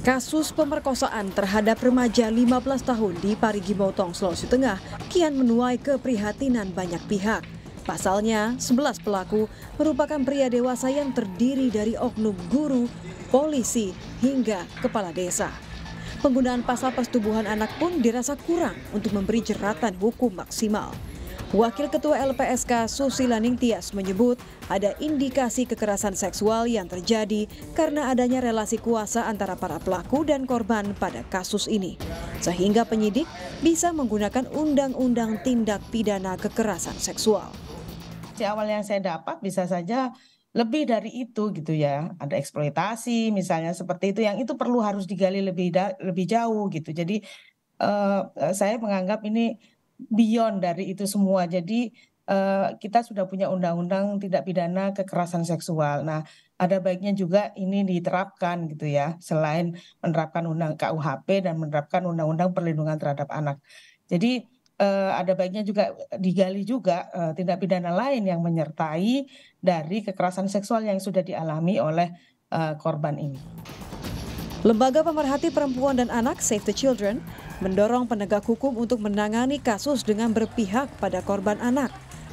Kasus pemerkosaan terhadap remaja 15 tahun di Parigi Motong, Sulawesi Tengah kian menuai keprihatinan banyak pihak. Pasalnya, 11 pelaku merupakan pria dewasa yang terdiri dari oknum guru, polisi, hingga kepala desa. Penggunaan pasal persetubuhan anak pun dirasa kurang untuk memberi jeratan hukum maksimal. Wakil Ketua LPSK Susila Ningtyas menyebut ada indikasi kekerasan seksual yang terjadi karena adanya relasi kuasa antara para pelaku dan korban pada kasus ini. Sehingga penyidik bisa menggunakan undang-undang tindak pidana kekerasan seksual. Di awal yang saya dapat bisa saja lebih dari itu gitu ya. Ada eksploitasi misalnya seperti itu, yang itu perlu harus digali lebih jauh gitu. Jadi saya menganggap ini beyond dari itu semua. Jadi kita sudah punya undang-undang tindak pidana kekerasan seksual. Nah, ada baiknya juga ini diterapkan gitu ya, selain menerapkan undang KUHP dan menerapkan undang-undang perlindungan terhadap anak. Jadi ada baiknya juga digali juga tindak pidana lain yang menyertai dari kekerasan seksual yang sudah dialami oleh korban ini. Lembaga Pemerhati Perempuan dan Anak Save the Children mendorong penegak hukum untuk menangani kasus dengan berpihak pada korban anak,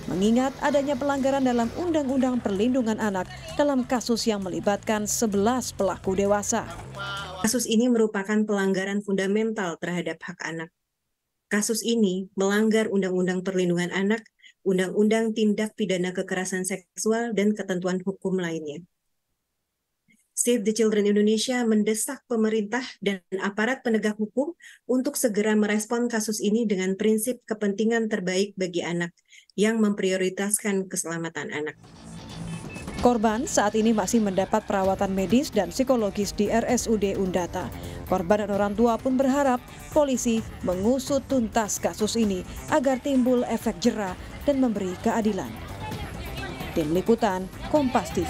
mengingat adanya pelanggaran dalam Undang-Undang Perlindungan Anak dalam kasus yang melibatkan 11 pelaku dewasa. Kasus ini merupakan pelanggaran fundamental terhadap hak anak. Kasus ini melanggar Undang-Undang Perlindungan Anak, Undang-Undang Tindak Pidana Kekerasan Seksual, dan ketentuan hukum lainnya. Save the Children Indonesia mendesak pemerintah dan aparat penegak hukum untuk segera merespon kasus ini dengan prinsip kepentingan terbaik bagi anak yang memprioritaskan keselamatan anak. Korban saat ini masih mendapat perawatan medis dan psikologis di RSUD Undata. Korban dan orang tua pun berharap polisi mengusut tuntas kasus ini agar timbul efek jera dan memberi keadilan. Tim Liputan, Kompas TV.